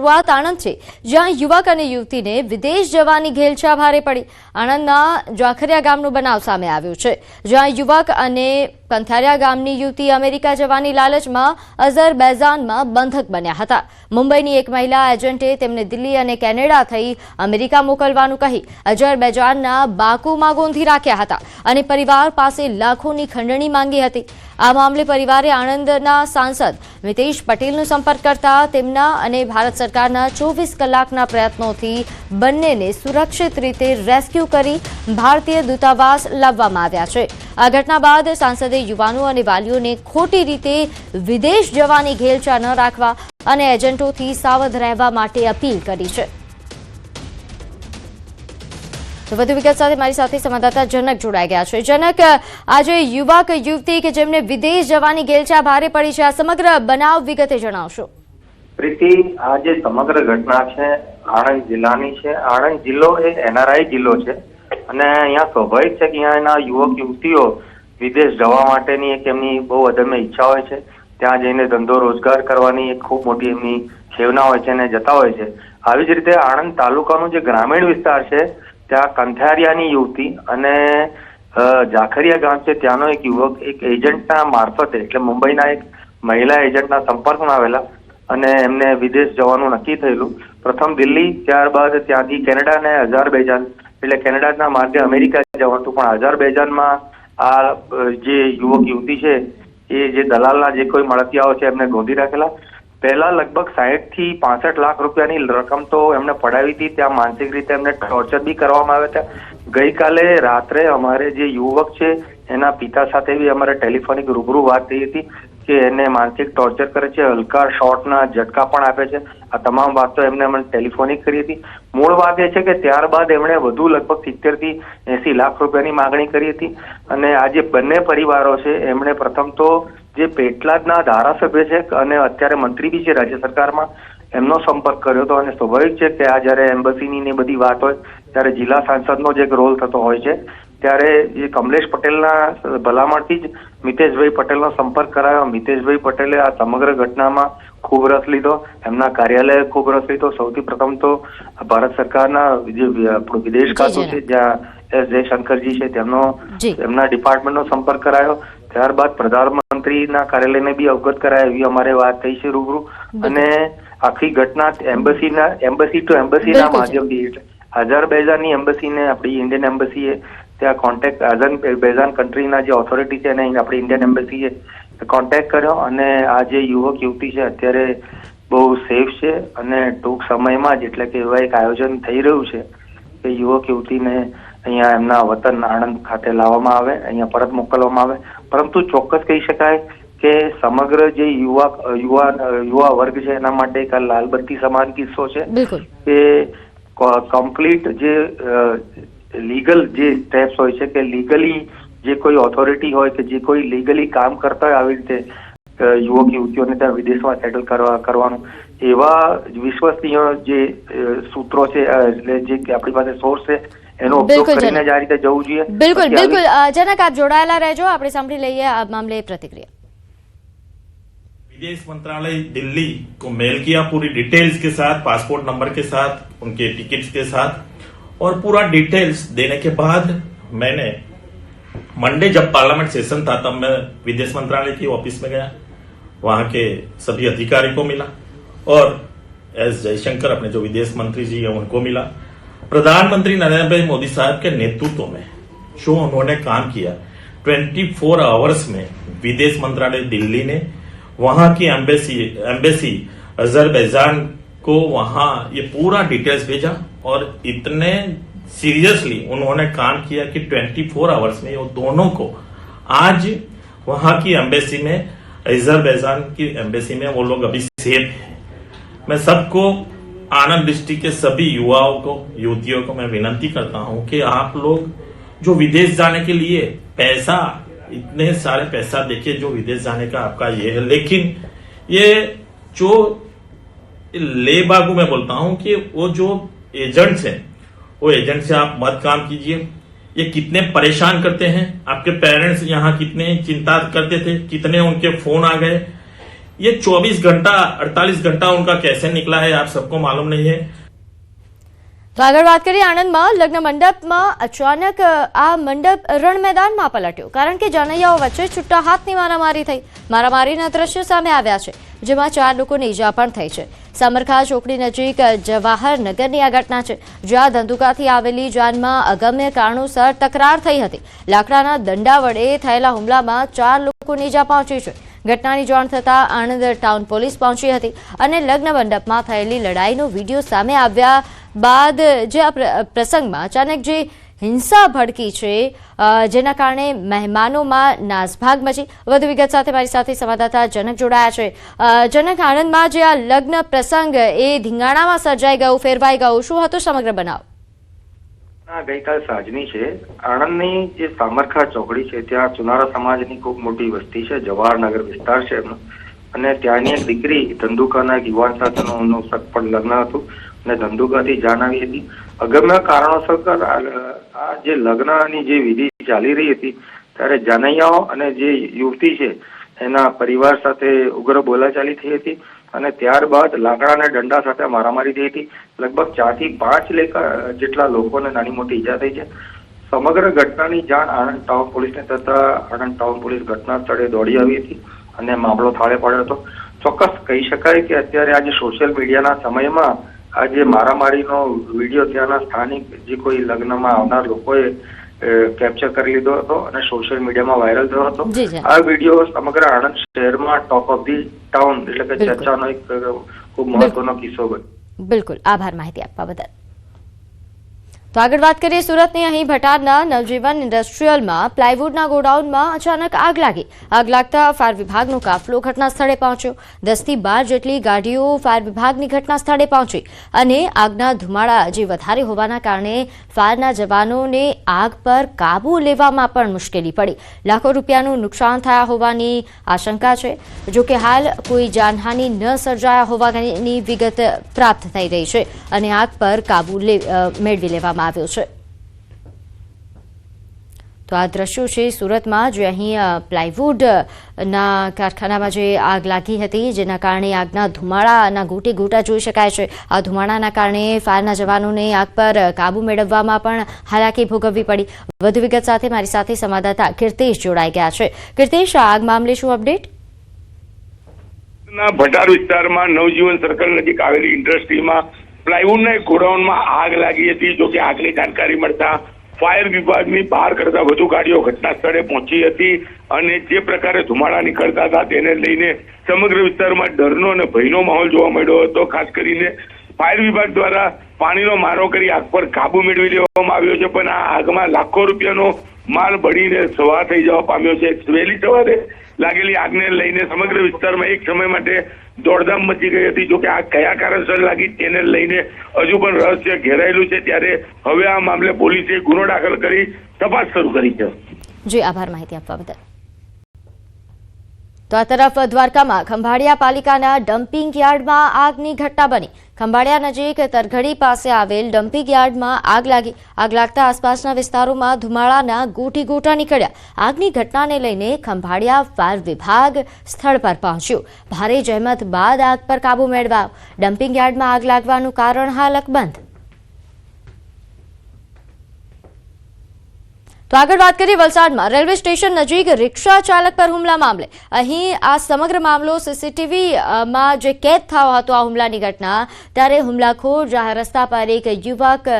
શરૂઆત આણંદથી, જ્યાં યુવક અને યુવતીને વિદેશ જવાની ઘેલછા ભારે પડી। આણંદના જાખરિયા ગામનો બનાવ સામે આવ્યો છે, જ્યાં યુવક અને કંથારિયા ગામની યુવતી અમેરિકા જવાની લાલચમાં અઝરબૈજાનમાં બંધક બન્યા હતા। મુંબઈની એક મહિલા એજન્ટે તેમને દિલ્હી અને કેનેડા થઈ અમેરિકા મોકલવાનું કહી અઝરબૈજાનના બાકુમાં ગોંધી રાખ્યા હતા અને પરિવાર પાસે લાખોની ખંડણી માંગી હતી। આ મામલે પરિવારે આણંદના સાંસદ મિતેશ પટેલનો સંપર્ક કરતા તેમના અને ભારત સરકારના 24 કલાકના પ્રયત્નોથી બંનેને સુરક્ષિત રીતે રેસ્ક્યુ કરી ભારતીય દૂતાવાસ લાવવામાં આવ્યા છે। આ ઘટના બાદ સાંસદે યુવાનો અને વાલીઓને ખોટી રીતે વિદેશ જવાની ઘેલછા ન રાખવા અને એજન્ટોથી સાવધ રહેવા માટે અપીલ કરી છે। તો વધુ વિગત સાથે મારી સાથે સંવાદદાતા જનક જોડાઈ ગયા છે। જનક, આજે યુવક યુવતી કે જેમને વિદેશ જવાની ઘેલછા ભારે પડી છે, આ સમગ્ર બનાવ વિગતે જણાવશો। પ્રીતિ, આ જે સમગ્ર ઘટના છે આણંદ જિલ્લાની છે। આણંદ જિલ્લો એ એનઆરઆઈ જિલ્લો છે અને અહીંયા સ્વાભાવિક છે કે અહીંયાના યુવક યુવતીઓ વિદેશ જવા માટેની એક એમની બહુ અદમ્ય ઈચ્છા હોય છે। ત્યાં જઈને ધંધો રોજગાર કરવાની એક ખૂબ મોટી એમની ખેવના હોય છે અને જતા હોય છે। આવી જ રીતે આણંદ તાલુકાનું જે ગ્રામીણ વિસ્તાર છે ત્યાં કંથારિયાની યુવતી અને જાખરિયા ગામ છે ત્યાંનો એક યુવક એક એજન્ટના મારફતે એટલે મુંબઈના એક મહિલા એજન્ટના સંપર્કમાં આવેલા અને એમને વિદેશ જવાનું નક્કી થયેલું। પ્રથમ દિલ્હી, ત્યારબાદ ત્યાંથી કેનેડા અને અઝરબૈજાન એટલે કેનેડાના માર્ગે અમેરિકા જવાનું, પણ અઝરબૈજાનમાં આ જે યુવક યુવતી છે એ જે દલાલના જે કોઈ મળતિયાઓ છે એમને ગોંધી રાખેલા। પહેલા લગભગ 60 થી 65 લાખ રૂપિયાની રકમ તો એમને પડાવી હતી। ત્યાં માનસિક રીતે એમને ટોર્ચર બી કરવામાં આવ્યા હતા। ગઈકાલે રાત્રે અમારે જે યુવક છે એના પિતા સાથે બી અમારે ટેલિફોનિક રૂબરૂ વાત થઈ હતી કે એને માનસિક ટોર્ચર કરે છે, હલકા શોર્ટના ઝટકા પણ આપે છે। આ તમામ વાતો એમને અમને ટેલિફોનિક કરી હતી। મૂળ વાત એ છે કે ત્યારબાદ એમણે વધુ લગભગ 70 થી 80 લાખ રૂપિયાની માગણી કરી હતી અને આ જે બંને પરિવારો છે એમણે પ્રથમ તો જે પેટલાદના ધારાસભ્ય છે અને અત્યારે મંત્રી બી છે રાજ્ય સરકારમાં, એમનો સંપર્ક કર્યો હતો અને સ્વાભાવિક છે કે આ જ્યારે એમ્બસીની ને બધી વાત હોય ત્યારે જિલ્લા સાંસદનો જે એક રોલ થતો હોય છે ત્યારે જે કમલેશ પટેલના ભલામણથી જ મિતેશભાઈ પટેલનો સંપર્ક કરાયો। મિતેશભાઈ પટેલે આ સમગ્ર ઘટનામાં ખૂબ રસ લીધો, એમના કાર્યાલયે ખૂબ રસ લીધો। સૌથી પ્રથમ તો ભારત સરકારના જે આપણું વિદેશ ખાતું છે જ્યાં એસ જયશંકરજી છે એમના ડિપાર્ટમેન્ટનો સંપર્ક કરાયો। ત્યારબાદ પ્રધાનમંત્રીના કાર્યાલયને બી અવગત કરાય એવી અમારે વાત થઈ છે રૂબરૂ અને આખી ઘટના એમ્બસી ટુ એમ્બસીના માધ્યમથી એટલે અઝરબૈજાનની એમ્બસીને આપણી ઇન્ડિયન એમ્બસીએ ત્યાં કોન્ટેક્ટ અઝરબૈજાન કન્ટ્રીના જે ઓથોરિટી છે એને આપણી ઇન્ડિયન એમ્બસીએ કોન્ટેક્ટ કર્યો અને આ જે યુવક યુવતી છે અત્યારે બહુ સેફ છે અને ટૂંક સમયમાં જ એટલે કે એવા એક આયોજન થઈ રહ્યું છે કે યુવક યુવતીને અહીંયા એમના વતન આણંદ ખાતે લાવવામાં આવે, અહીંયા પરત મોકલવામાં આવે। પરંતુ ચોક્કસ કહી શકાય કે સમગ્ર જે યુવા વર્ગ છે એના માટે એક લાલબત્તી સમાન કિસ્સો છે કે કમ્પ્લીટ જે લીગલ જે સ્ટેપ્સ હોય છે કે લીગલી જે કોઈ ઓથોરિટી હોય કે જે કોઈ લીગલી કામ કરતા હોય આવી રીતે યુવક યુવતીઓને ત્યાં વિદેશમાં સેટલ કરવાનું એવા વિશ્વસનીય જે સૂત્રો છે એટલે જે આપણી પાસે સોર્સ છે એનો ઉપયોગ કરીને જ આ રીતે જવું જોઈએ। બિલકુલ બિલકુલ જનક, આપ જોડાયેલા રહેજો, આપણે સાંભળી લઈએ આ મામલે प्रतिक्रिया। विदेश मंत्रालय दिल्ली को मेल किया पूरी डिटेल्स के साथ, पासपोर्ट नंबर के साथ, उनके टिकट्स के साथ और पूरा डिटेल्स देने के बाद मैंने मंडे जब पार्लियामेंट सेशन था तब मैं विदेश मंत्रालय की ऑफिस में गया, वहां के सभी अधिकारी को मिला और एस जयशंकर अपने जो विदेश मंत्री जी है उनको मिला। प्रधानमंत्री नरेंद्र भाई मोदी साहब के नेतृत्व में जो उन्होंने काम किया 24 आवर्स में विदेश मंत्रालय दिल्ली ने वहां की एम्बेसी अजरबैजान को वहां ये पूरा डिटेल्स भेजा और इतने सीरियसली उन्होंने काम किया कि 24 आवर्स में वो दोनों को आज वहां की एम्बेसी में अजरबैजान की एम्बेसी में वो लोग अभी सेफ हैं। मैं सबको आनंद डिस्ट्रिक्ट के सभी युवाओं को युवतियों को मैं विनती करता हूं कि आप लोग जो विदेश जाने के लिए पैसा इतने सारे पैसा देखिए जो विदेश जाने का आपका ये है, लेकिन ये जो लेबागू मैं बोलता हूं कि वो जो एजेंट्स हैं वो एजेंट से आप मत काम कीजिए। ये कितने परेशान करते हैं, आपके पेरेंट्स यहाँ कितने चिंता करते थे, कितने उनके फोन आ गए। ये 24 घंटा 48 घंटा उनका कैसे निकला है आप सबको मालूम नहीं है। તો આગળ વાત કરીએ આણંદમાં લગ્ન મંડપમાં અચાનક આ મંડપ રણ મેદાનમાં પલટ્યો કારણ કે જાનૈયાઓ વચ્ચે છૂટા હાથની મારામારી થઈ. મારામારીના દ્રશ્યો સામે આવ્યા છે, જેમાં 4 લોકોને ઈજા પણ થઈ છે. સામરખા ચોકડી નજીક જવાહરનગરની આ ઘટના છે, જ્યાં ધંધુકાથી આવેલી જાનમાં અગમ્ય કારણોસર તકરાર થઈ હતી. લાકડાના દંડા વડે થયેલા હુમલામાં 4 લોકોને ઈજા પહોંચી છે. ઘટનાની જાણ થતાં આણંદ ટાઉન પોલીસ પહોંચી હતી અને લગ્ન મંડપમાં થયેલી લડાઈનો વિડીયો સામે આવ્યા બાદ જે આ પ્રસંગમાં અચાનક જે હિંસા ભડકી છે, જેના કારણે મહેમાનોમાં નાસભાગ મચી. વધુ વિગત સાથે મારી સાથે સંવાદદાતા જનક જોડાયા છે. જનક, આણંદમાં જે આ લગ્ન પ્રસંગ એ ધીંગાણામાં સર્જાઈ ગયો, ફેરવાઈ ગયો, શું હતો સમગ્ર બનાવ? ગઈકાલ સાંજની છે. આણંદની જે સામરખા ચોકડી છે ત્યાં ચુનારા સમાજની ખૂબ મોટી વસ્તી છે, જવાહરનગર વિસ્તાર છે એમનો, અને ત્યાંની એક દીકરી ધંધુકાના એક યુવાન સાથેનું સગપણ લગ્ન હતું અને ધંધુકાથી જાન આવી હતી. અગમ્ય કારણોસર આ જે લગ્નની જે વિધિ ચાલી રહી હતી ત્યારે જાનૈયાઓ અને જે યુવતી છે એના પરિવાર સાથે ઉગ્ર બોલાચાલી થઈ હતી અને ત્યારબાદ લાકડાના દંડા સાથે મારામારી થઈ હતી. લગભગ 4 થી 5 જેટલા લોકોને નાની મોટી ઈજા થઈ છે. સમગ્ર ઘટનાની જાણ આણંદ ટાઉન પોલીસને થતા આણંદ ટાઉન પોલીસ ઘટના સ્થળે દોડી આવી હતી અને મામલો થાળે પડ્યો હતો. ચોક્કસ કહી શકાય કે અત્યારે આજે સોશિયલ મીડિયાના સમયમાં આ જે મારામારીનો વિડીયો ત્યાંના સ્થાનિક જે કોઈ લગ્નમાં આવનાર લોકોએ કેપ્ચર કરી લીધો હતો અને સોશિયલ મીડિયામાં વાયરલ થયો હતો. આ વિડીયો સમગ્ર આણંદ શહેરમાં ટોપ ઓફ ધી ટાઉન એટલે કે ચર્ચાનો એક ખૂબ મહત્વનો કિસ્સો બન્યો. બિલકુલ, આભાર માહિતી આપવા બદલ. તો આગળ વાત કરીએ સુરતની. અહીં ભટારના નવજીવન ઇન્ડસ્ટ્રીયલમાં પ્લાયવુડના ગોડાઉનમાં અચાનક આગ લાગી. આગ લાગતા ફાયર વિભાગનો કાફલો ઘટના સ્થળે પહોંચ્યો. 10 થી 12 જેટલી ગાડીઓ ફાયર વિભાગની ઘટના સ્થળે પહોંચી અને આગના ધુમાડા જે વધારે હોવાના કારણે ફાયરના જવાનોને આગ પર કાબુ લેવામાં પણ મુશ્કેલી પડી. લાખો રૂપિયાનું નુકસાન થયા હોવાની આશંકા છે. જોકે હાલ કોઈ જાનહાનિ ન સર્જાયા હોવાની વિગત પ્રાપ્ત થઈ રહી છે અને આગ પર કાબુ મેળવી લેવામાં આવ્યો છે. તો આ દ્રશ્યો છે સુરતમાં, જે અહીં પ્લાયવુડના કારખાનામાં જે આગ લાગી હતી, જેના કારણે આગના ધુમાડાના ગોટે ગોટા જોઈ શકાય છે. આ ધુમાડાના કારણે ફાયરના જવાનોને આગ પર કાબુ મેળવવામાં પણ હાલાકી ભોગવવી પડી. વધુ વિગત સાથે મારી સાથે સંવાદદાતા કીર્તેશ જોડાઈ ગયા છે. કીર્તેશ, આગ મામલે શું અપડેટ? ભટાર વિસ્તારમાં નવજીવન સર્કલ નજીક આવેલી ઇન્ડસ્ટ્રીમાં પ્લાયવુડના એક ગોડાઉનમાં આગ લાગી હતી. જોકે આગની જાણકારી મળતા ફાયર વિભાગની 12 કરતા વધુ ગાડીઓ ઘટના સ્થળે પહોંચી હતી અને જે પ્રકારે ધુમાડા નીકળતા હતા તેને લઈને સમગ્ર વિસ્તારમાં ડરનો અને ભયનો માહોલ જોવા મળ્યો હતો. ખાસ કરીને ફાયર વિભાગ દ્વારા પાણીનો મારો કરી આગ પર કાબુ મેળવી લેવામાં આવ્યો છે, પણ આ આગમાં લાખો રૂપિયાનો માલ બળીને સવાર થઈ જવા પામ્યો છે. વહેલી સવારે લાગેલી આગને લઈને સમગ્ર વિસ્તારમાં એક સમય માટે દોડધામ મચી ગઈ હતી. જોકે આ કયા કારણસર લાગી તેને લઈને હજુ પણ રહસ્ય ઘેરાયેલું છે, ત્યારે હવે આ મામલે પોલીસે ગુનો દાખલ કરી તપાસ શરૂ કરી છે. જી, આભાર માહિતી આપવા બદલ. તો આ તરફ દ્વારકામાં ખંભાળિયા પાલિકાના ડમ્પિંગ યાર્ડમાં આગની ઘટના બની. ખંભાળિયા નજીક તરઘડી પાસે આવેલ ડમ્પિંગ યાર્ડમાં આગ લાગી. આગ લાગતા આસપાસના વિસ્તારોમાં ધુમાડાના ગોટી ગોટા નીકળ્યા. આગની ઘટનાને લઈને ખંભાળિયા ફાયર વિભાગ સ્થળ પર પહોંચ્યું. ભારે જહેમત બાદ આગ પર કાબુ મેળવાયો. ડમ્પિંગ યાર્ડમાં આગ લાગવાનું કારણ હાલ અકબંધ. તો આગળ વાત કરીએ વલસાડમાં રેલવે સ્ટેશન નજીક રિક્ષા ચાલક પર હુમલા મામલે. અહીં આ સમગ્ર મામલો સીસીટીવીમાં જે કેદ થયો હતો આ હુમલાની ઘટના, ત્યારે હુમલાખોર જાહેર રસ્તા પર એક યુવક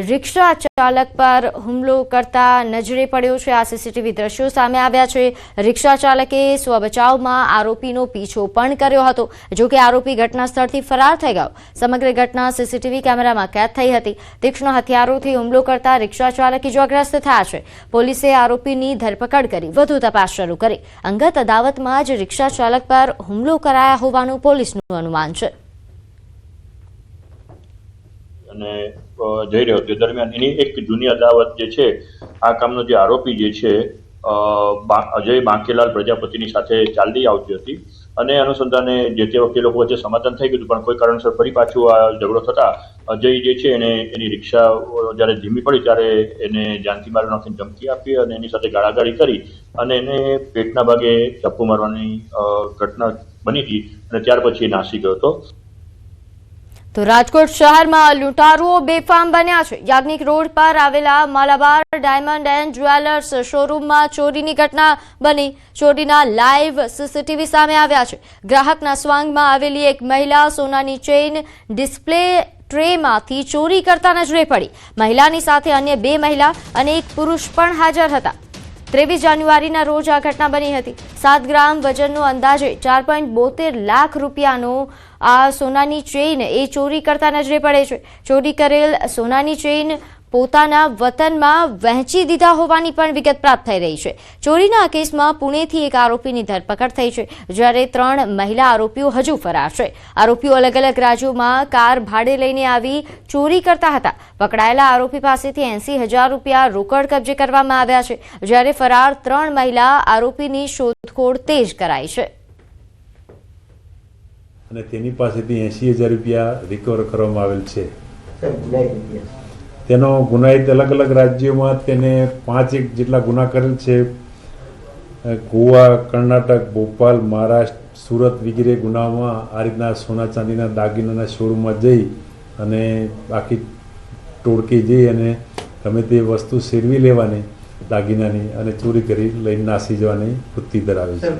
રિક્ષા ચાલક પર હુમલો કરતા નજરે પડ્યો છે. આ સીસીટીવી દ્રશ્યો સામે આવ્યા છે. રિક્ષા ચાલકે સ્વબચાવમાં આરોપીનો પીછો પણ કર્યો હતો, જોકે આરોપી ઘટના સ્થળથી ફરાર થઈ ગયો. સમગ્ર ઘટના સીસીટીવી કેમેરામાં કેદ થઈ હતી. તીક્ષ્ણ હથિયારોથી હુમલો કરતા રિક્ષા ચાલક ઇજાગ્રસ્ત થયા છે. પોલીસે આરોપીની ધરપકડ કરી વધુ તપાસ શરૂ કરી. અંગત અદાવતમાં જ રિક્ષા ચાલક પર હુમલો કરાયા હોવાનું પોલીસનું અનુમાન છે. અને જઈ રહ્યો તે દરમિયાન એની એક જૂની અદાવત જે છે, આ કામનો જે આરોપી જે છે અજય બાંકેલાલ પ્રજાપતિની સાથે ચાલતી આવતી હતી અને અનુસંધાને જે તે વખતે લોકો વચ્ચે સમાધાન થઈ ગયું, પણ કોઈ કારણસર ફરી પાછું આ ઝઘડો થતા અજય જે છે એને એની રિક્ષા જ્યારે ધીમી પડી ત્યારે એને જાનથી મારી નાખીને ધમકી આપી અને એની સાથે ગાળાગાળી કરી અને એને પેટના ભાગે ચપ્પુ મારવાની ઘટના બની હતી અને ત્યાર પછી નાસી ગયો હતો. તો રાજકોટ શહેરમાં લૂંટારુઓ બેફામ બન્યા છે. યાજ્ઞિક રોડ પર આવેલા માલાબાર ડાયમંડ એન્ડ જ્વેલર્સ શોરૂમમાં ચોરીની ઘટના બની. ચોરીના લાઈવ સીસીટીવી સામે આવ્યા છે. ગ્રાહકના સ્વાંગમાં આવેલી એક મહિલા સોનાની ચેઇન ડિસ્પ્લે ટ્રેમાંથી ચોરી કરતા નજરે પડી. મહિલાની સાથે અન્ય 2 મહિલા અને 1 પુરુષ પણ હાજર હતા. 23 જાન્યુઆરીના રોજ આ ઘટના બની હતી. 7 ગ્રામ વજનનો અંદાજે 4.72 લાખ રૂપિયાનો આ સોનાની ચેઇન એ ચોરી કરતા નજરે પડે છે. ચોરી કરેલ સોનાની ચેઇન પોતાના વતનમાં વહેંચી દીધા હોવાની પણ વિગત પ્રાપ્ત થઈ રહી છે. ચોરીના આ કેસમાં પુણેથી એક આરોપીની ધરપકડ થઈ છે, જ્યારે 3 મહિલા આરોપીઓ હજુ ફરાર છે. આરોપીઓ અલગ અલગ રાજ્યોમાં કાર ભાડે લઈને આવી ચોરી કરતા હતા. પકડાયેલા આરોપી પાસેથી 80,000 રૂપિયા રોકડ કબજે કરવામાં આવ્યા છે, જ્યારે ફરાર 3 મહિલા આરોપીની શોધખોળ તેજ કરાઈ છે. અને તેની પાસેથી 80,000 રૂપિયા રિકવર કરવામાં આવેલ છે. તેનો ગુનાહિત અલગ અલગ રાજ્યોમાં તેને 5 જેટલા ગુના કરેલ છે. ગોવા, કર્ણાટક, ભોપાલ, મહારાષ્ટ્ર, સુરત વગેરે ગુનામાં આ રીતના સોના ચાંદીના દાગીનાના શોરૂમમાં જઈ અને આખી ટોળકી જઈ અને ગમે તે વસ્તુ સેરવી લેવાની દાગીનાની અને ચોરી કરી લઈને નાસી જવાની વૃત્તિ ધરાવે છે.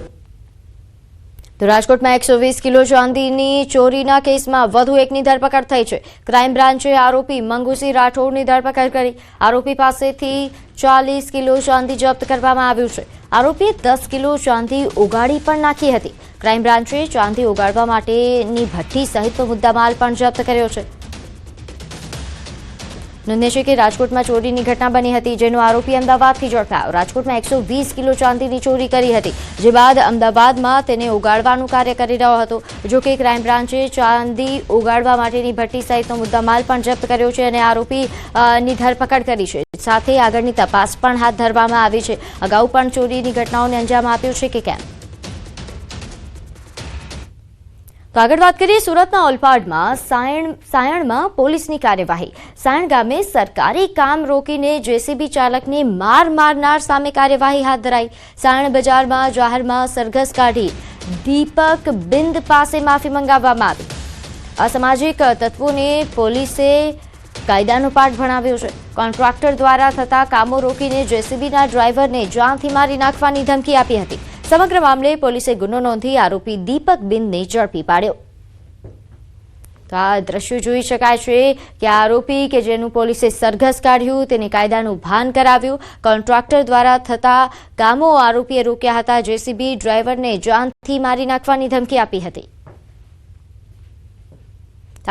તો રાજકોટમાં 120 કિલો ચાંદીની ચોરીના કેસમાં વધુ એકની ધરપકડ થઈ છે. ક્રાઇમ બ્રાન્ચે આરોપી મંગુસિંહ રાઠોડની ધરપકડ કરી. આરોપી પાસેથી 40 કિલો ચાંદી જપ્ત કરવામાં આવ્યું છે. આરોપીએ 10 કિલો ચાંદી ઉગાડી પણ નાખી હતી. ક્રાઇમ બ્રાન્ચે ચાંદી ઉગાડવા માટેની ભઠ્ઠી સહિતનો મુદ્દામાલ પણ જપ્ત કર્યો છે. નોંધનીય છે કે રાજકોટમાં ચોરીની ઘટના બની હતી, જેનો આરોપી અમદાવાદથી ઝડપાયો. રાજકોટમાં 120 કિલો ચાંદીની ચોરી કરી હતી, જે બાદ અમદાવાદમાં તેને ઉગાડવાનું કાર્ય કરી રહ્યો હતો. જોકે ક્રાઇમ બ્રાન્ચે ચાંદી ઉગાડવા માટેની ભઠ્ઠી સહિતનો મુદ્દામાલ પણ જપ્ત કર્યો છે અને આરોપીની ધરપકડ કરી છે. સાથે આગળની તપાસ પણ હાથ ધરવામાં આવી છે. અગાઉ પણ ચોરીની ઘટનાઓને અંજામ આપ્યો છે કે કેમ? તો આગળ વાત કરીએ સુરતના ઓલપાડમાં સાયણમાં પોલીસની કાર્યવાહી. સાયણ ગામે સરકારી કામ રોકીને જેસીબી ચાલકને મારનાર સામે કાર્યવાહી હાથ ધરાઈ. સાયણ બજારમાં જાહેરમાં સરઘસ કાઢી દીપક બિંદ પાસે માફી મંગાવવામાં આવી. અસામાજિક તત્વોને પોલીસે કાયદાનો પાઠ ભણાવ્યો છે. કોન્ટ્રાક્ટર દ્વારા થતા કામો રોકીને જેસીબીના ડ્રાઈવરને જાનથી મારી નાખવાની ધમકી આપી હતી. સમગ્ર મામલે પોલીસે ગુનો નોંધી આરોપી દીપક બિંદને ઝડપી પાડ્યો. તો આ દ્રશ્યો જોઈ શકાય છે કે આરોપી કે જેનું પોલીસે સરઘસ કાઢ્યું તેને કાયદાનું ભાન કરાવ્યું. કોન્ટ્રાક્ટર દ્વારા થતા કામો આરોપીએ રોક્યા હતા. જેસીબી ડ્રાઈવરને જાનથી મારી નાખવાની ધમકી આપી હતી.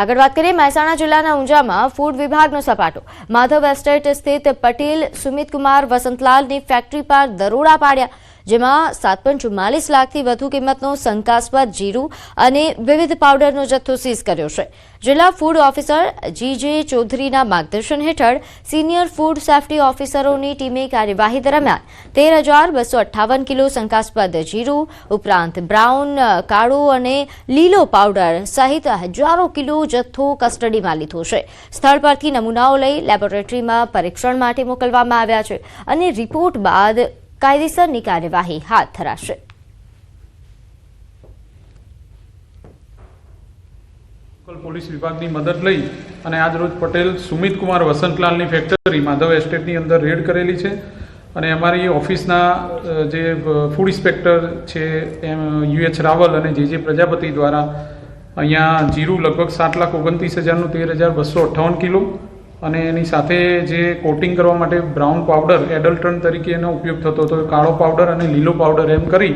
આગળ વાત કરીએ મહેસાણા જિલ્લાના ઊંઝામાં ફૂડ વિભાગનો સપાટો. માધવ એસ્ટેટ સ્થિત પટેલ સુમિતકુમાર વસંતલાલની ફેક્ટરી પર દરોડા પાડ્યા, જેમાં 7.44 લાખથી વધુ કિંમતનો શંકાસ્પદ જીરું અને વિવિધ પાવડરનો જથ્થો સીઝ કર્યો છે. જિલ્લા ફૂડ ઓફિસર જીજે ચૌધરીના માર્ગદર્શન હેઠળ સિનિયર ફૂડ સેફ્ટી ઓફિસરોની ટીમે કાર્યવાહી દરમિયાન 13,258 કિલો શંકાસ્પદ જીરું ઉપરાંત બ્રાઉન, કાળો અને લીલો પાવડર સહિત હજારો કિલો જથ્થો કસ્ટડીમાં લીધો છે. સ્થળ પરથી નમૂનાઓ લઈ લેબોરેટરીમાં પરીક્ષણ માટે મોકલવામાં આવ્યા છે અને રિપોર્ટ બાદ કાયદેસરની કાર્યવાહી હાથ ધરાશે. પોલીસ વિભાગની મદદ લઈ અને આજ રોજ પટેલ સુમિતકુમાર વસંતલાલની ફેક્ટરી માધવ એસ્ટેટની અંદર રેડ કરેલી છે અને અમારી ઓફિસના જે ફૂડ ઇન્સ્પેક્ટર છે યુએચ રાવલ અને જે પ્રજાપતિ દ્વારા અહીંયા જીરું લગભગ 7,29,000નું 13,258 કિલો અને એની સાથે જે કોટિંગ કરવા માટે બ્રાઉન પાવડર એડલ્ટન તરીકે એનો ઉપયોગ થતો હતો, કાળો પાવડર અને લીલો પાવડર એમ કરી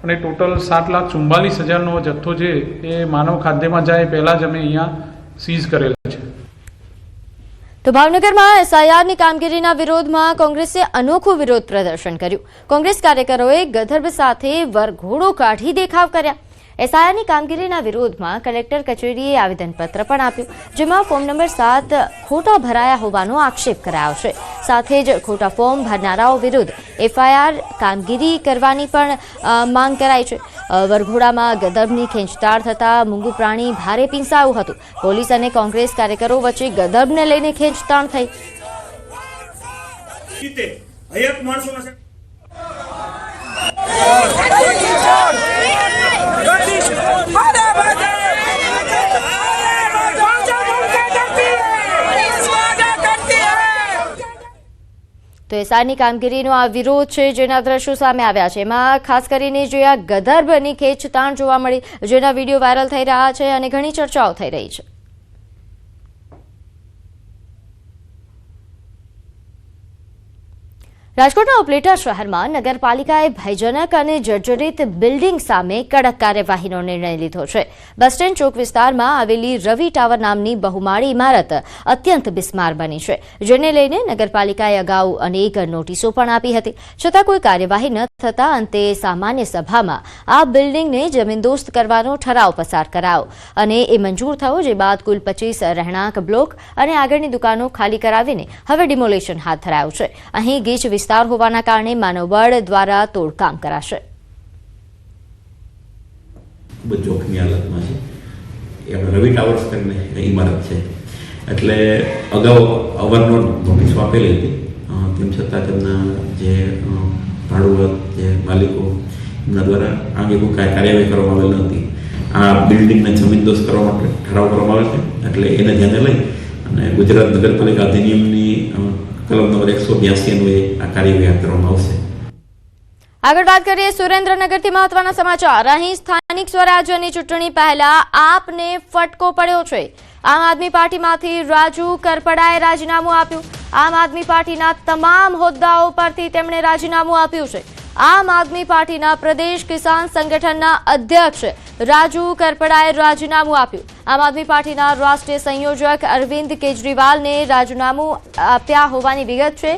અને ટોટલ 7,44,000નો જથ્થો છે એ માનવ ખાદ્યમાં જાય પહેલાં જ અમે અહીંયા સીઝ કરેલો છે. તો ભાવનગરમાં એસઆઈઆરની કામગીરીના વિરોધમાં કોંગ્રેસે અનોખું વિરોધ પ્રદર્શન કર્યું. કોંગ્રેસ કાર્યકરોએ ગધર્બ સાથે વરઘોડો કાઢી દેખાવ કર્યા. એસઆઈઆરની કામગીરીના વિરોધમાં કલેક્ટર કચેરીએ આવેદનપત્ર પણ આપ્યું, જેમાં ફોર્મ નંબર 7 ખોટા ભરાયા હોવાનો આક્ષેપ કરાયો છે. સાથે જ ખોટા ફોર્મ ભરનારાઓ વિરુદ્ધ એફઆઈઆર કામગીરી કરવાની પણ માંગ કરાઈ છે. વરઘોડામાં ગધર્બની ખેંચતાણ થતા મૂંગું પ્રાણી ભારે પીંસાયું હતું. પોલીસ અને કોંગ્રેસ કાર્યકરો વચ્ચે ગધર્બને લઈને ખેંચતાણ થઈ. તો એસઆરની કામગીરીનો આ વિરોધ છે જેના દ્રશ્યો સામે આવ્યા છે. એમાં ખાસ કરીને જે આ ગદર્ભની ખેંચતાણ જોવા મળી, જેના વિડીયો વાયરલ થઈ રહ્યા છે અને ઘણી ચર્ચાઓ થઈ રહી છે. રાજકોટના ઉપલેટા શહેરમાં નગરપાલિકાએ ભયજનક અને જર્જરિત બિલ્ડિંગ સામે કડક કાર્યવાહીનો નિર્ણય લીધો છે. બસ સ્ટેન્ડ ચોક વિસ્તારમાં આવેલી રવિ ટાવર નામની બહુમાળી ઇમારત અત્યંત બિસ્માર બની છે, જેને લઈને નગરપાલિકાએ અગાઉ અનેક નોટિસો પણ આપી હતી, છતાં કોઈ કાર્યવાહી ન થતાં અંતે સામાન્ય સભામાં આ બિલ્ડિંગને જમીનદોસ્ત કરવાનો ઠરાવ પસાર કરાયો અને એ મંજૂર થયો, જે બાદ કુલ 25 રહેણાંક બ્લોક અને આગળની દુકાનો ખાલી કરાવીને હવે ડિમોલેશન હાથ ધરાયું છે. અહીં ગીચ વિસ્તાર હોવાના કારણે માનવબળ દ્વારા તોડકામ કરાશે. ખૂબ જ જોખમી હાલતમાં છે. એ આપણે રવિ ટાવર્સ કરીને ઇમારત છે, એટલે અગાઉ અવારનવાર નોટિસો આપેલી હતી, તેમ છતાં તેમના જે ભાડુઆત જે માલિકો એમના દ્વારા આગે કોઈ કાર્યવાહી કરવામાં આવેલ નથી. આ બિલ્ડિંગને જમીનદોસ્ત કરવા માટે ઠરાવ કરવામાં આવે છે, એટલે એને ધ્યાને લઈ અને ગુજરાત નગરપાલિકા અધિનિયમની કલમ નંબર 182 અન્વયે આ કાર્યવાહી હાથ ધરવામાં આવશે. આગળ વાત કરીએ સુરેન્દ્રનગરથી મહત્વના સમાચાર. અહીં સ્થાનિક સ્વરાજ્યની ચૂંટણી પહેલા આપને ફટકો પડ્યો છે. આમ આદમી પાર્ટીમાંથી રાજુ કરપડાએ રાજીનામું આપ્યું. આમ આદમી પાર્ટીના તમામ હોદ્દાઓ પરથી તેમણે રાજીનામું આપ્યું છે. આમ આદમી પાર્ટીના પ્રદેશ કિસાન સંગઠનના અધ્યક્ષ રાજુ કરપડાએ રાજીનામું આપ્યું. આમ આદમી પાર્ટીના રાષ્ટ્રીય સંયોજક અરવિંદ કેજરીવાલને રાજીનામું આપ્યા હોવાની વિગત છે.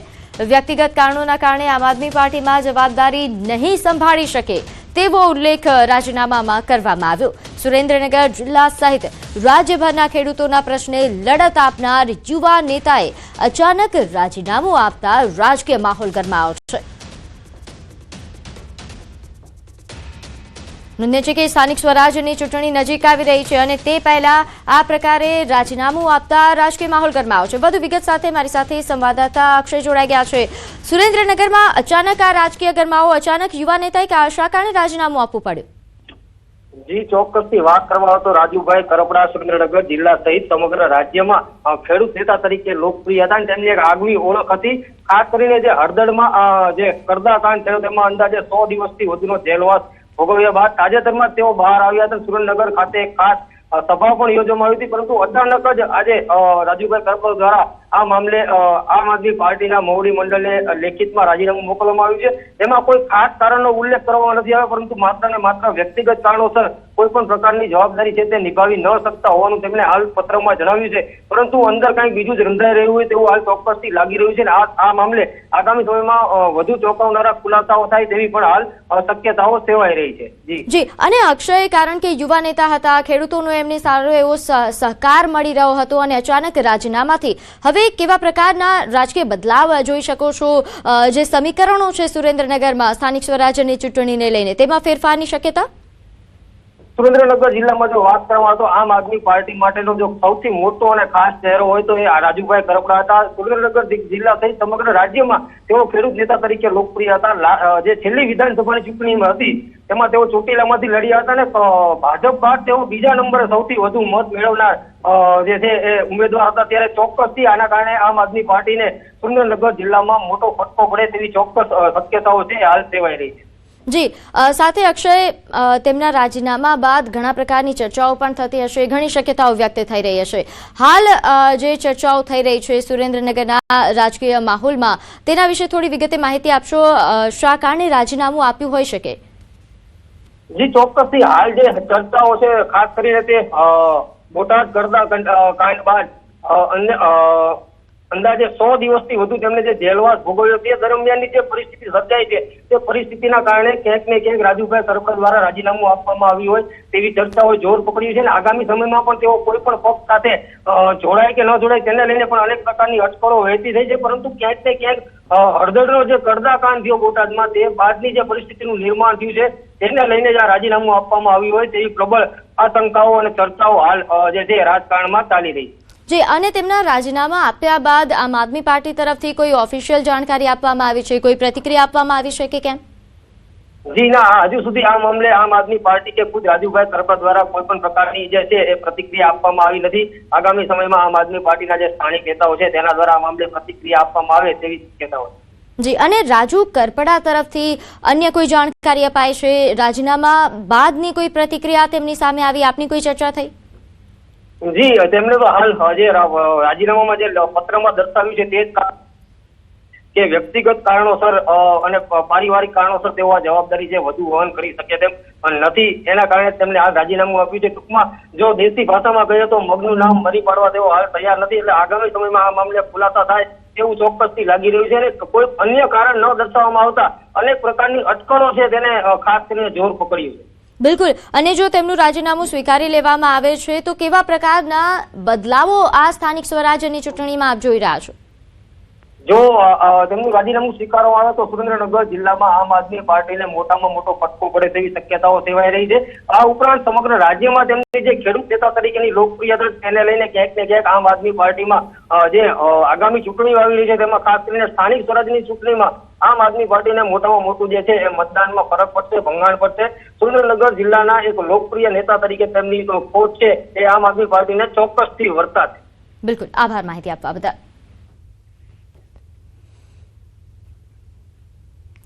વ્યક્તિગત કારણોના કારણે આમ આદમી પાર્ટીમાં જવાબદારી નહીં સંભાળી શકે તેવો ઉલ્લેખ રાજીનામામાં કરવામાં આવ્યો. સુરેન્દ્રનગર જિલ્લા સહિત રાજ્યભરના ખેડૂતોના પ્રશ્ને લડત આપનાર યુવા નેતાએ અચાનક રાજીનામું આપતા રાજકીય માહોલ ગરમાયો છે. નોંધનીય છે કે સ્થાનિક સ્વરાજ્યની ચૂંટણી નજીક આવી રહી છે અને તે પહેલા આ પ્રકારે રાજીનામું આપતા રાજકીય માહોલ ગરમાયો છે. વધુ વિગત સાથે મારી સાથે સંવાદદાતા અક્ષય જોડાઈ ગયા છે. સુરેન્દ્રનગરમાં અચાનક આ રાજકીય ગરમાવો, અચાનક યુવા નેતાએ શા કારણે રાજીનામું આપવું પડ્યું? જી, ચોક્કસથી વાત કરવા તો રાજુભાઈ કરપડા સુરેન્દ્રનગર જિલ્લા સહિત સમગ્ર રાજ્યમાં ખેડૂત નેતા તરીકે લોકપ્રિય હતા અને તેમની એક આગવી ઓળખ હતી. ખાસ કરીને જે હળદરમાં જે કરદાકાંડ થયો તેમાં અંદાજે 100 દિવસથી વધુનો જેલવાસ ભોગવ્યા બાદ તાજેતરમાં તેઓ બહાર આવ્યા હતા. સુરેન્દ્રનગર ખાતે ખાસ સભા પણ યોજવામાં આવી હતી, પરંતુ અચાનક જ આજે રાજુભાઈ કરપડા દ્વારા આ મામલે આમ આદમી પાર્ટીના મોવડી મંડળને લેખિતમાં રાજીનામું મોકલવામાં આવ્યું છે. એમાં કોઈ ખાસ કારણનો ઉલ્લેખ કરવામાં નથી આવ્યો, પરંતુ માત્ર ને માત્ર વ્યક્તિગત કારણોસર કોઈ પણ પ્રકારની જવાબદારી છે તે નિભાવી ન શકતા હોવાનું તેમણે હાલ પત્રમાં જણાવ્યું છે. પરંતુ અંદર કંઈક બીજું જ રંધાઈ રહ્યું હોય તેવું હાલ ચોક્કસથી લાગી રહ્યું છે. આ મામલે આગામી સમયમાં વધુ ચોંકાવનારા ખુલાસાઓ થાય તેવી પણ હાલ શક્યતાઓ સેવાઈ રહી છે. જી, અને અક્ષય, કારણ કે યુવા નેતા હતા, ખેડૂતોનો એમને સારો એવો સહકાર મળી રહ્યો હતો અને અચાનક રાજીનામાથી હવે કેવા પ્રકારના રાજકીય બદલાવ જોઈ શકો છો? જે સમીકરણો છે સુરેન્દ્રનગરમાં સ્થાનિક સ્વરાજ્યની ચૂંટણીને લઈને, તેમાં ફેરફારની શક્યતા? સુરેન્દ્રનગર જિલ્લામાં જો વાત કરવામાં તો આમ આદમી પાર્ટી માટેનો જો સૌથી મોટો અને ખાસ ચહેરો હોય તો એ રાજુભાઈ કરપડા હતા. સુરેન્દ્રનગર જિલ્લા સહિત સમગ્ર રાજ્યમાં તેઓ ખેડૂત નેતા તરીકે લોકપ્રિય હતા. જે છેલ્લી વિધાનસભાની ચૂંટણીમાં હતી તેમાં તેઓ ચોટીલામાંથી લડ્યા હતા અને ભાજપ બાદ તેઓ બીજા નંબરે સૌથી વધુ મત મેળવનાર જે છે એ ઉમેદવાર હતા. ત્યારે ચોક્કસથી આના કારણે આમ આદમી પાર્ટીને સુરેન્દ્રનગર જિલ્લામાં મોટો ફટકો પડે તેવી ચોક્કસ શક્યતાઓ છે હાલ સેવાઈ રહી છે. જી, સાથે અક્ષય, તેમના રાજીનામા બાદ ઘણા પ્રકારની ચર્ચાઓ પણ થતી હશે, ઘણી શક્યતાઓ વ્યક્ત થઈ રહી હશે. હાલ જે ચર્ચાઓ થઈ રહી છે સુરેન્દ્રનગરના રાજકીય માહોલમાં, તેના વિશે થોડી વિગતે માહિતી આપશો. શા કારણે રાજીનામું આપ્યું હોઈ શકે? જી, ચોક્કસથી હાલ જે ચર્ચાઓ છે ખાસ કરીને તે બોટાદ કાંડ બાદ અંદાજે 100 દિવસથી વધુ તેમને જે જેલવાસ ભોગવ્યો તે દરમિયાનની જે પરિસ્થિતિ સર્જાઈ છે તે પરિસ્થિતિના કારણે ક્યાંક ને ક્યાંક રાજુભાઈ કરપડા દ્વારા રાજીનામું આપવામાં આવ્યું હોય તેવી ચર્ચાઓએ જોર પકડ્યું છે અને આગામી સમયમાં પણ તેઓ કોઈ પણ પક્ષ સાથે જોડાય કે ન જોડાય તેને લઈને પણ અનેક પ્રકારની અટકળો વહેતી થઈ છે. પરંતુ ક્યાંક ને ક્યાંક હળદરનો જે કરદાકાંડ થયો બોટાદમાં તે બાદની જે પરિસ્થિતિનું નિર્માણ થયું છે તેને લઈને જ આ રાજીનામું આપવામાં આવ્યું હોય તેવી પ્રબળ આશંકાઓ અને ચર્ચાઓ હાલ જે છે રાજકારણમાં ચાલી રહી છે. જી, અને તેમના રાજીનામા આપ્યા બાદ આમ આદમી પાર્ટી તરફથી કોઈ ઓફિશિયલ જાણકારી આપવામાં આવી છે, કોઈ પ્રતિક્રિયા આપવામાં આવી છે કે કેમ? જી ના, હજુ સુધી આ મામલે આમ આદમી પાર્ટી કે ખુદ રાજુભાઈ કરપડા દ્વારા કોઈ પણ પ્રકારની જે છે એ પ્રતિક્રિયા આપવામાં આવી નથી. આગામી સમયમાં આમ આદમી પાર્ટીના જે સ્થાનિક નેતાઓ છે તેના દ્વારા આ મામલે પ્રતિક્રિયા આપવામાં આવે તેવી શક્યતાઓ છે. જી, અને રાજુ કરપડા તરફથી અન્ય કોઈ જાણકારી અપાઈ છે? રાજીનામા બાદની કોઈ પ્રતિક્રિયા તેમની સામે આવી? આપની કોઈ ચર્ચા થઈ? જી, તેમણે તો હાલ જે રાજીનામામાં જે પત્રમાં દર્શાવ્યું છે તે જ કે વ્યક્તિગત કારણોસર અને પારિવારિક કારણોસર તેઓ આ જવાબદારી છે વધુ વહન કરી શકે તેમ નથી. એના કારણે તેમને આ રાજીનામું આપ્યું છે. ટૂંકમાં જો દેશી ભાષામાં કહીએ તો મગનું નામ મરી પાડવા તેઓ હાલ તૈયાર નથી. એટલે આગામી સમયમાં આ મામલે ખુલાસા થાય એવું ચોક્કસથી લાગી રહ્યું છે. અને કોઈ અન્ય કારણ ન દર્શાવવામાં આવતા અનેક પ્રકારની અટકળો છે તેને ખાસ કરીને જોર પકડ્યું છે. બિલકુલ. અને જો તેમનું રાજીનામું સ્વીકારી લેવામાં આવે છે તો કેવા પ્રકારના બદલાવો આ સ્થાનિક સ્વરાજ્યની ચૂંટણીમાં આપ જોઈ રહ્યા છો? જો તેમનું રાજીનામું સ્વીકારવામાં આવે તો સુરેન્દ્રનગર જિલ્લામાં આમ આદમી પાર્ટીને મોટામાં મોટો ફટકો પડે તેવી શક્યતાઓ સેવાઈ રહી છે. આ ઉપરાંત સમગ્ર રાજ્યમાં તેમની જે ખેડૂત નેતા તરીકેની લોકપ્રિયતા તેને લઈને ક્યાંક ને ક્યાંક આમ આદમી પાર્ટીમાં જે આગામી ચૂંટણીઓ આવી રહી છે તેમાં ખાસ કરીને સ્થાનિક સ્વરાજની ચૂંટણીમાં આમ આદમી પાર્ટીને મોટામાં મોટું જે છે એ મતદાનમાં ફરક પડશે, ભંગાણ પડશે. સુરેન્દ્રનગર જિલ્લાના એક લોકપ્રિય નેતા તરીકે તેમની ખોટ છે એ આમ આદમી પાર્ટીને ચોક્કસથી વર્તાશે. બિલકુલ, આભાર માહિતી આપવા બદલ.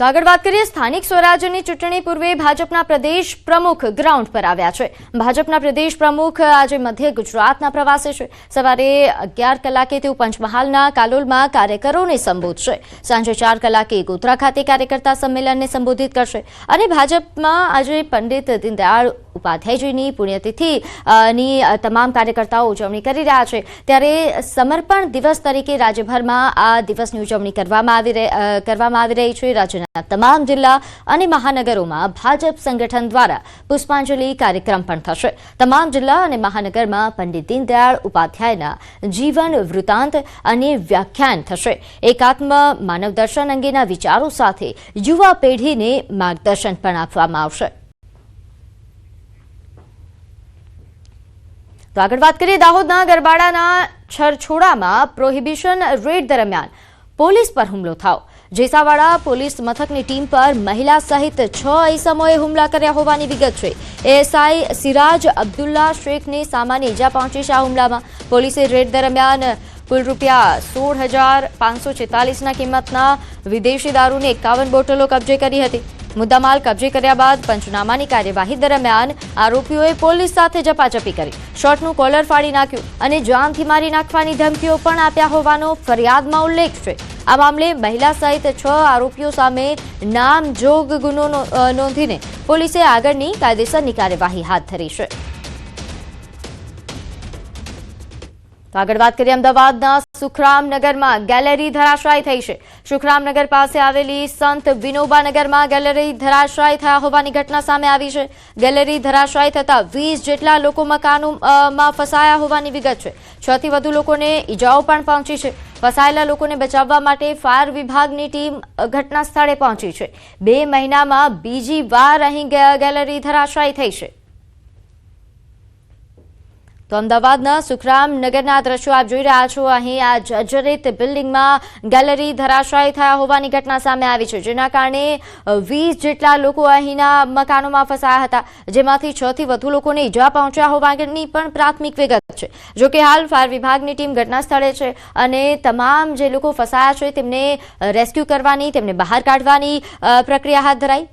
તો આગળ વાત કરીએ સ્થાનિક સ્વરાજ્યની ચૂંટણી પૂર્વે ભાજપના પ્રદેશ પ્રમુખ ગ્રાઉન્ડ પર આવ્યા છે. ભાજપના પ્રદેશ પ્રમુખ આજે મધ્ય ગુજરાતના પ્રવાસે છે. સવારે 11 કલાકે તેઓ પંચમહાલના કાલોલમાં કાર્યકરોને સંબોધશે. સાંજે 4 કલાકે ગોધરા ખાતે કાર્યકર્તા સંમેલનને સંબોધિત કરશે. અને ભાજપમાં આજે પંડિત દીનદયાળ ઉપાધ્યાયજીની પુણ્યતિથિની તમામ કાર્યકર્તાઓ ઉજવણી કરી રહ્યા છે. ત્યારે સમર્પણ દિવસ તરીકે રાજ્યભરમાં આ દિવસની ઉજવણી કરવામાં આવી રહી છે. રાજ્યના તમામ જિલ્લા અને મહાનગરોમાં ભાજપ સંગઠન દ્વારા પુષ્પાંજલિ કાર્યક્રમ પણ થશે. તમામ જિલ્લા અને મહાનગરમાં પંડિત દીનદયાળ ઉપાધ્યાયના જીવન વૃત્તાંત અને વ્યાખ્યાન થશે. એકાત્મ માનવ દર્શન અંગેના વિચારો સાથે યુવા પેઢીને માર્ગદર્શન પણ આપવામાં આવશે. તો આગળ વાત કરીએ દાહોદના ગરબાડાના છરછોડામાં પ્રોહિબિશન રેડ દરમિયાન પોલીસ પર હુમલો થયો. જેસાવાડા પોલીસ મથકની ટીમ પર મહિલા સહિત 6 ઇસમોએ હુમલા કર્યા હોવાની વિગત છે. એએસઆઈ સિરાજ અબ્દુલ્લા શેખને સામાન્ય ઈજા પહોંચી છે. આ હુમલામાં પોલીસે રેડ દરમિયાન કુલ ₹16,546ના કિંમતના વિદેશી દારૂની 51 બોટલો કબજે કરી હતી. મુદ્દામાલ કબજે કર્યા બાદ પંચનામાની કાર્યવાહી દરમિયાન આરોપીઓએ પોલીસ સાથે ઝપાઝપી કરી, શર્ટનું કોલર ફાડી નાખ્યું અને જાનથી મારી નાખવાની ધમકીઓ પણ આપ્યા હોવાનો ફરિયાદમાં ઉલ્લેખ છે. આ મામલે મહિલા સહિત 6 આરોપીઓ સામે નામજોગ ગુનો નોંધીને પોલીસે આગળની કાયદેસરની કાર્યવાહી હાથ ધરી છે. તો આગળ વાત કરીએ અમદાવાદના સુખરામનગરમાં ગેલેરી ધરાશાયી થઈ છે. સુખરામનગર પાસે આવેલી સંત વિનોબાનગરમાં ગેલેરી ધરાશાયી થયા હોવાની ઘટના સામે આવી છે. ગેલેરી ધરાશાયી થતા 20 જેટલા લોકો મકાનોમાં ફસાયા હોવાની વિગત છે. 6 થી વધુ લોકોને ઈજાઓ પણ પહોંચી છે. ફસાયેલા લોકોને બચાવવા માટે ફાયર વિભાગની ટીમ ઘટના સ્થળે પહોંચી છે. 2 મહિનામાં બીજી વાર અહીં ગેલેરી ધરાશાયી થઈ છે. તો અમદાવાદના સુખરામનગરના દ્રશ્યો આપ જોઈ રહ્યા છો. અહીં આ જર્જરિત બિલ્ડિંગમાં ગેલેરી ધરાશાયી થયા હોવાની ઘટના સામે આવી છે, જેના કારણે 20 જેટલા લોકો અહીંના મકાનોમાં ફસાયા હતા, જેમાંથી 6 થી વધુ લોકોને ઈજા પહોંચ્યા હોવાની પણ પ્રાથમિક વિગત છે. જોકે હાલ ફાયર વિભાગની ટીમ ઘટના સ્થળે છે અને તમામ જે લોકો ફસાયા છે તેમને રેસ્ક્યુ કરવાની, તેમને બહાર કાઢવાની પ્રક્રિયા હાથ ધરાઈ.